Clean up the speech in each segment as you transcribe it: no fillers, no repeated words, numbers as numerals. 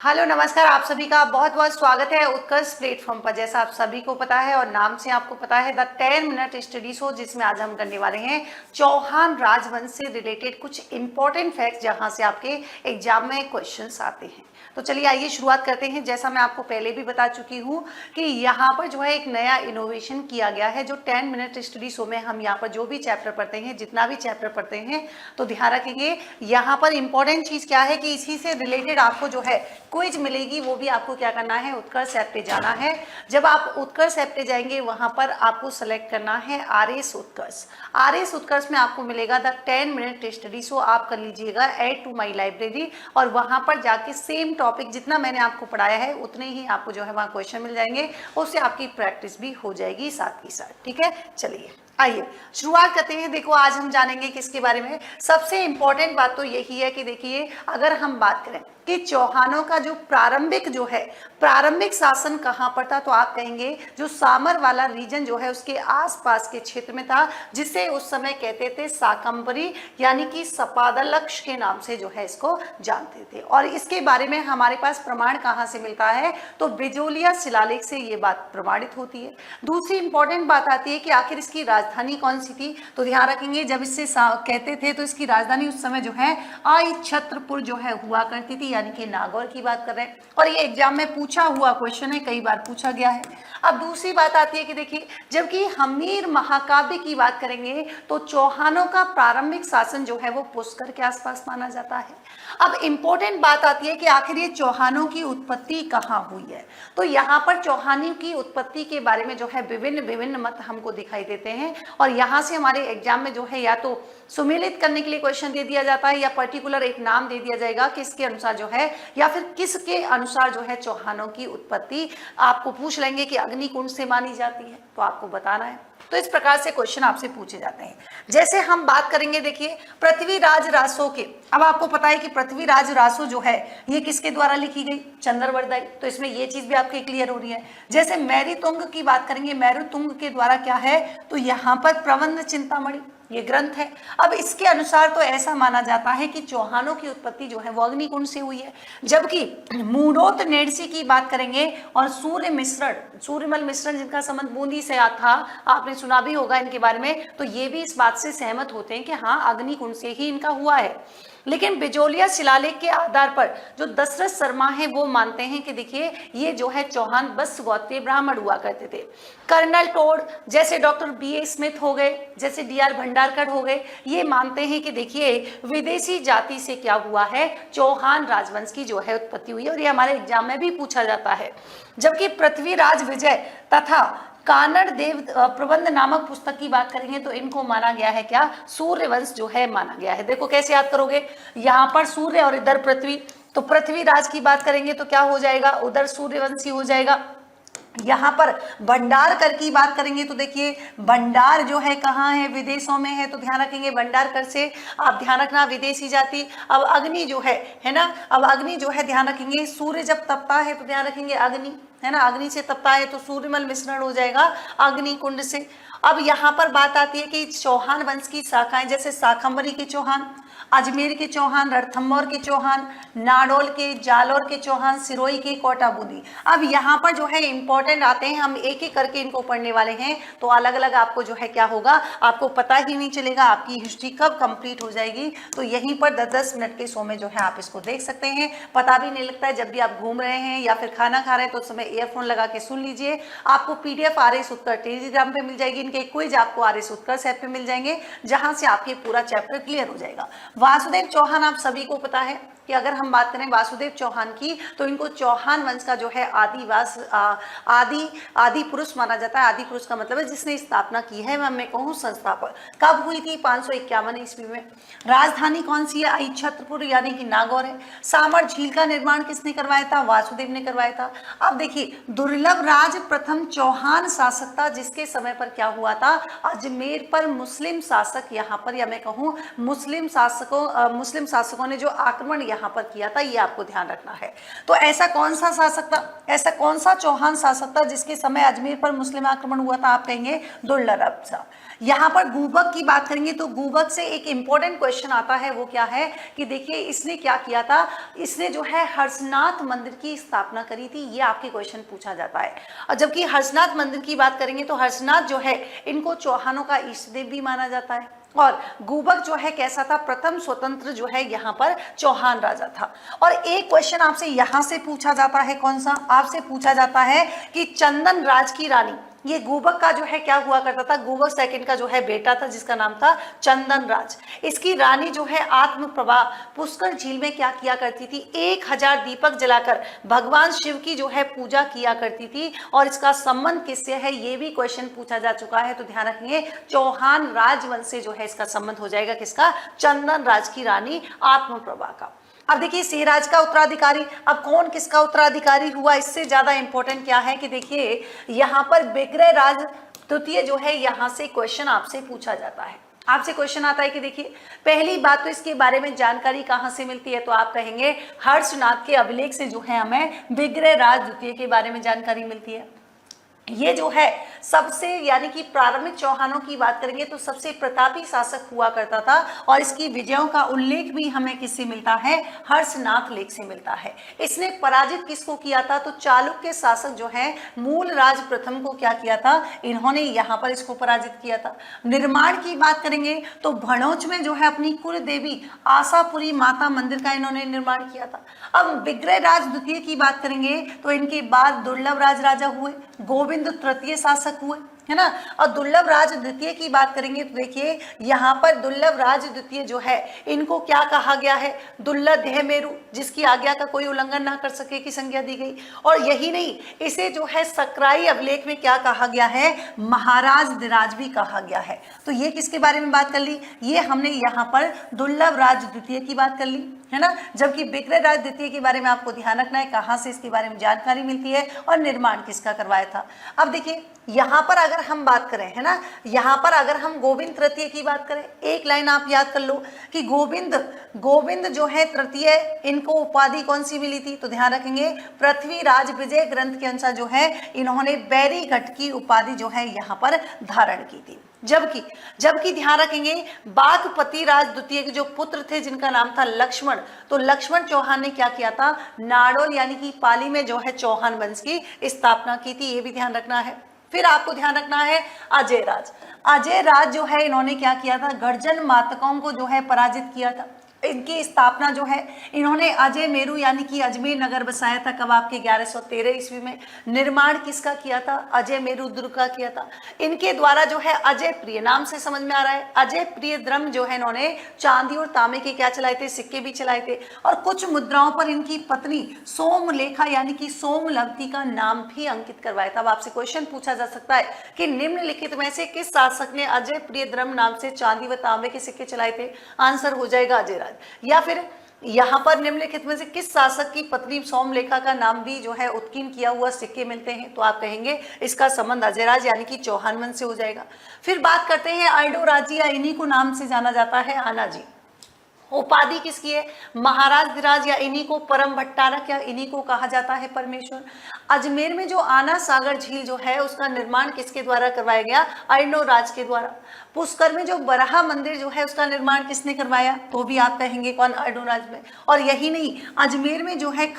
Hello नमस्कार, आप सभी का बहुत बहुत स्वागत है उत्कर्ष प्लेटफॉर्म पर। जैसा आप सभी को पता है और नाम से आपको पता है, द 10 मिनट स्टडी शो, जिसमें आज हम करने वाले हैं चौहान राजवंश से रिलेटेड कुछ इंपॉर्टेंट फैक्ट्स जहां से आपके एग्जाम में क्वेश्चंस आते हैं। तो चलिए आइए शुरुआत करते हैं। जैसा मैं आपको पहले भी बता चुकी हूँ कि यहाँ पर जो है एक नया इनोवेशन किया गया है। जो 10 मिनट स्टडी शो में हम यहाँ पर जो भी चैप्टर पढ़ते हैं, जितना भी चैप्टर पढ़ते हैं, तो ध्यान रखेंगे यहाँ पर इंपॉर्टेंट चीज क्या है कि इसी से रिलेटेड आपको जो है क्विज मिलेगी। वो भी आपको क्या करना है, उत्कर्ष ऐप पे जाना है। जब आप उत्कर्ष ऐप पे जाएंगे वहां पर आपको सेलेक्ट करना है RS उत्कर्ष। RS उत्कर्ष में आपको मिलेगा द 10 मिनट स्टडी शो। आप कर लीजिएगा ऐड टू माई लाइब्रेरी और वहां पर जाके सेम टॉपिक जितना मैंने आपको पढ़ाया है उतने ही आपको जो है वहां क्वेश्चन मिल जाएंगे। उससे आपकी प्रैक्टिस भी हो जाएगी साथ ही साथ। ठीक है, चलिए आइए शुरुआत करते हैं। देखो आज हम जानेंगे किसके बारे में। सबसे इंपॉर्टेंट बात तो यही है कि देखिए, अगर हम बात करें कि चौहानों का जो प्रारंभिक शासन कहाँ पर था, तो आप कहेंगे जो सामर वाला रीजन जो है उसके आसपास के क्षेत्र में था, जिसे उस समय कहते थे शाकंभरी, यानी कि सपादलक्ष के नाम से जो है इसको जानते थे। और इसके बारे में हमारे पास प्रमाण कहाँ से मिलता है, तो बिजोलिया शिलालेख से ये बात प्रमाणित होती है। दूसरी इंपॉर्टेंट बात आती है कि आखिर इसकी राजधानी कौन सी थी, तो ध्यान रखेंगे जब इससे कहते थे तो इसकी राजधानी उस समय जो है छत्रपुर जो है हुआ करती थी, यानी कि नागौर की बात कर रहे हैं। और ये एग्जाम में पूछा हुआ क्वेश्चन है, कई बार पूछा गया है। अब दूसरी बात आती है कि देखिए, जबकि हमीर महाकाव्य की बात करेंगे तो चौहानों का प्रारंभिक शासन जो है वो पुष्कर के आसपास माना जाता है। अब इंपॉर्टेंट बात आती है कि आखिर ये चौहानों की उत्पत्ति कहाँ हुई है, तो यहाँ पर चौहानों की उत्पत्ति के बारे में जो है विभिन्न विभिन्न मत हमको दिखाई देते हैं। और यहाँ से हमारे एग्जाम में जो है या तो सुमेलित करने के लिए क्वेश्चन दे दिया जाता है या पर्टिकुलर एक नाम दे दिया जाएगा किसके अनुसार जो है, या फिर किसके अनुसार जो है चौहानों की उत्पत्ति आपको पूछ लेंगे कि अग्निकुंड से मानी जाती है, तो आपको बताना है। तो इस प्रकार से क्वेश्चन आपसे पूछे जाते हैं। जैसे हम बात करेंगे, देखिए पृथ्वीराज रासो के। अब आपको पता है कि पृथ्वीराज रासो जो है ये किसके द्वारा लिखी गई, चंद्रवरदाई। तो इसमें ये चीज भी आपके क्लियर हो रही है। जैसे मैरीतुंग की बात करेंगे, मैरीतुंग के द्वारा क्या है, तो यहाँ पर प्रबंध चिंतामणि ये ग्रंथ है। अब इसके अनुसार तो ऐसा माना जाता है कि चौहानों की उत्पत्ति जो है वो अग्निकुंड से हुई है। जबकि मूढ़ोत नेडसी की बात करेंगे और सूर्यमल मिश्रण जिनका संबंध बूंदी से था, आपने सुना भी होगा इनके बारे में, तो ये भी इस बात से सहमत होते हैं कि हाँ अग्निकुंड से ही इनका हुआ है। लेकिन बिजोलिया शिलालेख के आधार पर जो दशरथ शर्मा है वो मानते हैं कि देखिए ये जो है चौहान बस गोत्रीय ब्राह्मण हुआ करते थे। कर्नल टोड जैसे डॉक्टर BA स्मिथ हो गए, जैसे DR भंडारकर हो गए, ये मानते हैं कि देखिए विदेशी जाति से क्या हुआ है, चौहान राजवंश की जो है उत्पत्ति हुई है। और ये हमारे एग्जाम में भी पूछा जाता है। जबकि पृथ्वीराज विजय तथा कानड़ देव प्रबंध नामक पुस्तक की बात करेंगे तो इनको माना गया है क्या, सूर्यवंश जो है माना गया है। देखो कैसे याद करोगे, यहाँ पर सूर्य और इधर पृथ्वी, तो पृथ्वीराज की बात करेंगे तो क्या हो जाएगा, उधर सूर्यवंशी हो जाएगा। यहाँ पर भंडारकर की बात करेंगे तो देखिए भंडार जो है कहाँ है, विदेशों में है, तो ध्यान रखेंगे भंडारकर से आप ध्यान रखना विदेशी जाति। अब अग्नि जो है ना, अब अग्नि जो है ध्यान रखेंगे, सूर्य जब तपता है तो ध्यान रखेंगे अग्नि है ना, अग्नि से तपता है तो सूर्यमल मिश्रण हो जाएगा अग्निकुंड से। अब यहाँ पर बात आती है कि चौहान वंश की शाखाएं, जैसे शाकंभरी के चौहान, अजमेर के चौहान, रणथंभौर के चौहान, नाडोल के, जालौर के चौहान, सिरोही के, कोटा बूंदी। अब यहाँ पर जो है इंपॉर्टेंट आते हैं, हम एक एक करके इनको पढ़ने वाले हैं, तो अलग अलग आपको जो है क्या होगा, आपको पता ही नहीं चलेगा आपकी हिस्ट्री कब कंप्लीट हो जाएगी। तो यहीं पर 10-10 मिनट के शो में जो है आप इसको देख सकते हैं, पता भी नहीं लगता है। जब भी आप घूम रहे हैं या फिर खाना खा रहे हैं तो उस समय ईयरफोन लगा के सुन लीजिए। आपको PDF RS उत्कर्ष टेलीग्राम पे मिल जाएगी, इनके क्विज आपको RS उत्कर्ष ऐप पे मिल जाएंगे, जहां से आपके पूरा चैप्टर क्लियर हो जाएगा। वासुदेव चौहान आप सभी को पता है कि अगर हम बात करें वासुदेव चौहान की, तो इनको चौहान वंश का जो है आदि पुरुष माना जाता है। आदि पुरुष का मतलब है जिसने स्थापना की है, मैं कहूँ संस्थापक। कब हुई थी, 551 ईस्वी में। राजधानी कौन सी है, छत्रपुर यानी कि नागौर है। सामर झील का निर्माण किसने करवाया था, वासुदेव ने करवाया था। अब देखिए दुर्लभ राज प्रथम चौहान शासक था, जिसके समय पर क्या हुआ था, अजमेर पर मुस्लिम शासक यहाँ पर, या मैं कहूँ मुस्लिम शासकों ने जो आक्रमण यहाँ पर किया था, ये आपको ध्यान रखना है। तो ऐसा कौन सा शासक था, ऐसा कौन सा चौहान शासक था जिसके समय अजमेर पर मुस्लिम आक्रमण हुआ था, आप कहेंगे दुर्लभ शाह। यहाँ पर गूबक की बात करेंगे तो गूबक से एक इंपॉर्टेंट क्वेश्चन आता है, वो क्या है कि देखिए इसने क्या किया था, इसने जो है हर्षनाथ मंदिर की स्थापना करी थी, ये आपके क्वेश्चन पूछा जाता है। और जबकि हर्षनाथ मंदिर की बात करेंगे तो हर्षनाथ जो है इनको चौहानों का इष्ट देव भी माना जाता है। और गूबक जो है कैसा था, प्रथम स्वतंत्र जो है यहाँ पर चौहान राजा था। और एक क्वेश्चन आपसे यहाँ से पूछा जाता है, कौन सा, आपसे पूछा जाता है कि चंदन राज की रानी, ये गूबक का जो है क्या हुआ करता था, गूबक सेकंड का जो है बेटा था जिसका नाम था चंदन राज। इसकी रानी जो है आत्मप्रभा पुष्कर झील में क्या किया करती थी, 1000 दीपक जलाकर भगवान शिव की जो है पूजा किया करती थी। और इसका संबंध किससे है, ये भी क्वेश्चन पूछा जा चुका है, तो ध्यान रखिए चौहान राजवंश से जो है इसका संबंध हो जाएगा, किसका, चंदन राज की रानी आत्मप्रभा का। अब देखिए सिंहराज का उत्तराधिकारी, अब कौन किसका उत्तराधिकारी हुआ, इससे ज्यादा इंपॉर्टेंट क्या है कि देखिए यहाँ पर विग्रहराज तृतीय जो है यहाँ से क्वेश्चन आपसे पूछा जाता है। आपसे क्वेश्चन आता है कि देखिए पहली बात तो इसके बारे में जानकारी कहाँ से मिलती है, तो आप कहेंगे हर्षनाथ के अभिलेख से जो है हमें विग्रहराज द्वितीय के बारे में जानकारी मिलती है। ये जो है सबसे, यानी कि प्रारंभिक चौहानों की बात करेंगे तो सबसे प्रतापी शासक हुआ करता था। और इसकी विजयों का उल्लेख भी हमें किससे मिलता है, हर्षनाथ लेख से मिलता है। इसने पराजित किसको किया था, तो चालुक्य शासक जो है मूलराज प्रथम को क्या किया था, इन्होंने यहाँ पर इसको पराजित किया था। निर्माण की बात करेंगे तो भड़ोच में जो है अपनी कुल देवी आशापुरी माता मंदिर का इन्होंने निर्माण किया था। अब विग्रहराज द्वितीय की बात करेंगे तो इनके बाद दुर्लभ राज राजा हुए, गोविंद तृतीय शासक हुए, है ना। और दुर्लभ राज द्वितीय की बात करेंगे तो देखिए यहाँ पर दुर्लभ राज द्वितीय जो है इनको क्या कहा गया है, दुर्लभ मेरु, जिसकी आज्ञा का कोई उल्लंघन ना कर सके की संज्ञा दी गई। और यही नहीं, इसे जो है सक्राई अभिलेख में क्या कहा गया है, महाराज दिराज भी कहा गया है। तो ये किसके बारे में बात कर ली, ये हमने यहाँ पर दुर्लभ राज द्वितीय की बात कर ली, है ना। जबकि विग्रहराज द्वितीय के बारे में आपको ध्यान रखना है कहाँ से इसके बारे में जानकारी मिलती है और निर्माण किसका करवाया था। अब देखिए यहाँ पर अगर हम बात करें, है ना, यहाँ पर अगर हम गोविंद तृतीय की बात करें, एक लाइन आप याद कर लो कि गोविंद जो है तृतीय, इनको उपाधि कौन सी मिली थी, तो ध्यान रखेंगे पृथ्वीराज विजय ग्रंथ के अनुसार जो है इन्होंने बैरीघट की उपाधि जो है यहाँ पर धारण की थी। जबकि ध्यान रखेंगे बाघपति राज द्वितीय के जो पुत्र थे जिनका नाम था लक्ष्मण, तो लक्ष्मण चौहान ने क्या किया था, नाडोल यानी कि पाली में जो है चौहान वंश की स्थापना की थी, ये भी ध्यान रखना है। फिर आपको ध्यान रखना है अजय राज जो है इन्होंने क्या किया था, गर्जन मातकों को जो है पराजित किया था। इनकी स्थापना जो है इन्होंने अजय मेरू यानी कि अजमेर नगर बसाया था, कब, आपके 1113 ईस्वी में। निर्माण किसका किया था, अजय मेरू दुर्ग का किया था। इनके द्वारा जो है अजय प्रिय, नाम से समझ में आ रहा है, अजय प्रिय द्रम जो है इन्होंने चांदी और तांबे के क्या चलाए थे, सिक्के भी चलाए थे। और कुछ मुद्राओं पर इनकी पत्नी सोमलेखा यानी कि सोमलवती का नाम भी अंकित करवाया था। अब आपसे क्वेश्चन पूछा जा सकता है कि निम्नलिखित में से किस शासक ने अजय प्रिय द्रम नाम से चांदी व तांबे के सिक्के चलाए थे, आंसर हो जाएगा अजय। या फिर यहाँ पर निम्नलिखित में से किस शासक की पत्नी सोमलेखा का नाम भी जो है उत्कीर्ण किया हुआ सिक्के मिलते हैं, तो आप कहेंगे इसका संबंध अजयराज यानी कि चौहान वंश से हो जाएगा। फिर बात करते हैं अर्डोराजी, या इन्हीं को नाम से जाना जाता है आनाजी। उपाधि किसकी है, महाराज धीराज, या इन्हीं को परम भट्टारक, या इन्हीं को कहा जाता है परमेश्वर। अजमेर में जो आना सागर झील जो है उसका निर्माण किसके द्वारा करवाया गया, अर्णोराज के द्वारा। पुष्कर में जो बराह मंदिर जो है उसका निर्माण किसने करवाया, तो भी आप कहेंगे कौन, अर्णोराज में। और यही नहीं, अजमेर में जो है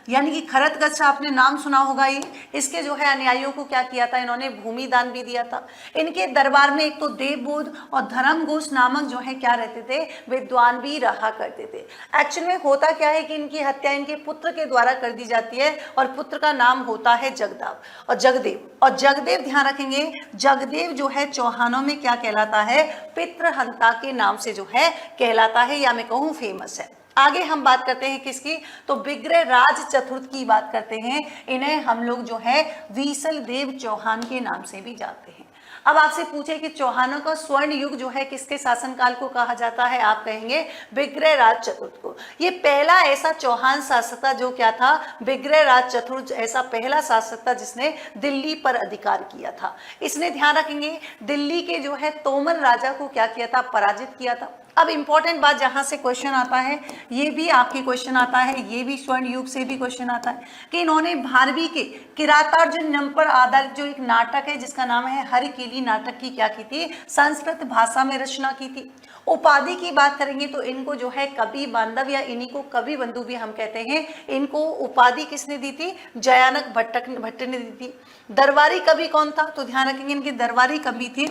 यानी कि खरतगच्छ, आपने नाम सुना होगा, ये इसके जो है अनुयायियों को क्या किया था, इन्होंने भूमि दान भी दिया था। इनके दरबार में एक तो देवबोध और धर्मघोष नामक जो है क्या रहते थे, विद्वान भी रहा करते थे। एक्चुअल में होता क्या है कि इनकी हत्या इनके पुत्र के द्वारा कर दी जाती है, और पुत्र का नाम होता है जगदेव ध्यान रखेंगे, जगदेव जो है चौहानों में क्या कहलाता है, पितृहंता के नाम से जो है कहलाता है, या मैं कहूँ फेमस है। आगे हम बात करते हैं किसकी, तो विग्रहराज चतुर्थ की बात करते हैं। इन्हें हम लोग जो है वीसल देव चौहान के नाम से भी जानते हैं। अब आपसे पूछे कि चौहानों का स्वर्ण युग जो है किसके शासनकाल को कहा जाता है, आप कहेंगे विग्रहराज चतुर्थ को। ये पहला ऐसा चौहान शासक था जो क्या था, विग्रहराज चतुर्थ ऐसा पहला शासक था जिसने दिल्ली पर अधिकार किया था। इसने ध्यान रखेंगे दिल्ली के जो है तोमर राजा को क्या किया था, पराजित किया था। अब इंपॉर्टेंट बात जहां से क्वेश्चन आता है, ये भी आपके क्वेश्चन आता है, ये भी स्वर्ण युग से भी क्वेश्चन आता है कि इन्होंने भारवी के किरातार्जुन पर आधारित जो एक नाटक है जिसका नाम है हरकीली नाटक की क्या की थी, संस्कृत भाषा में रचना की थी। उपाधि की बात करेंगे तो इनको जो है कवि बांधव या इन्हीं को कवि बंधु भी हम कहते हैं, इनको उपाधि किसने दी थी, जयानक भट्ट ने दी थी। दरबारी कवि कौन था, तो ध्यान रखेंगे इनकी दरबारी कवि थी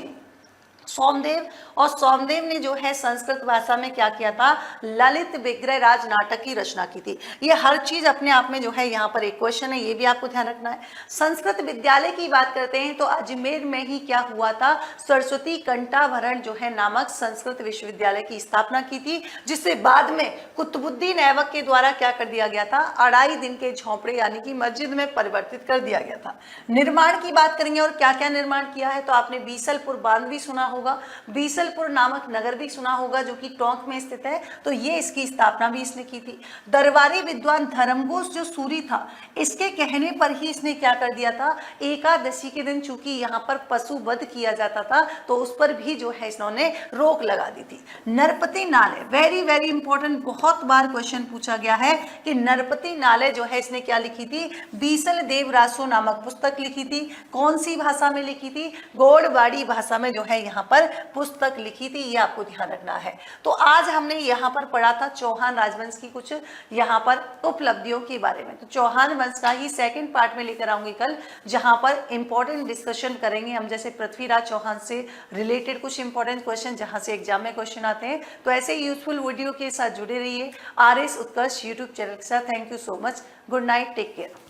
सोमदेव, और सोमदेव ने जो है संस्कृत भाषा में क्या किया था, ललित विग्रह राज नाटक की रचना की थी। ये हर चीज अपने आप में जो है यहाँ पर एक क्वेश्चन है, ये भी आपको ध्यान रखना है। संस्कृत विद्यालय की बात करते हैं तो अजमेर में ही क्या हुआ था, सरस्वती कंठाभरण जो है नामक संस्कृत विश्वविद्यालय की स्थापना की थी, जिससे बाद में कुतुबुद्दीन ऐबक के द्वारा क्या कर दिया गया था, 2.5 दिन के झोंपड़े यानी कि मस्जिद में परिवर्तित कर दिया गया था। निर्माण की बात करेंगे और क्या क्या निर्माण किया है, तो आपने बीसलपुर बांध भी सुना होगा, बीसलपुर नामक नगर भी सुना होगा जो कि टोंक में स्थित है, तो ये इसकी स्थापना भी इसने की थी। दरबारी विद्वान धर्मघोष जो सूरी था, इसके कहने पर ही इसने क्या कर दिया था, एकादशी के दिन चूंकि यहाँ पर पशु वध किया जाता था तो उस पर भी जो है इन्होंने रोक लगा दी थी। नरपति नाले, वेरी वेरी इंपॉर्टेंट, बहुत बार क्वेश्चन पूछा गया है कि नरपति नाले जो है इसने क्या लिखी थी, बीसल देव रासो नामक पुस्तक लिखी थी। कौन सी भाषा में लिखी थी, गोड़वाड़ी भाषा में जो है यहाँ पर पुस्तक लिखी थी, ये आपको ध्यान रखना है। तो आज हमने यहाँ पर पढ़ा था चौहान राजवंश की कुछ यहाँ पर उपलब्धियों के बारे में। तो चौहान वंश का ही सेकंड पार्ट में लेकर आऊंगी कल, जहाँ पर इंपॉर्टेंट डिस्कशन करेंगे हम, जैसे पृथ्वीराज चौहान से रिलेटेड कुछ इंपॉर्टेंट क्वेश्चन जहाँ से एग्जाम में क्वेश्चन आते हैं। तो ऐसे यूजफुल वीडियो के साथ जुड़े रहिए RS उत्कर्ष यूट्यूब चैनल के साथ। Thank you so much, good night, take care.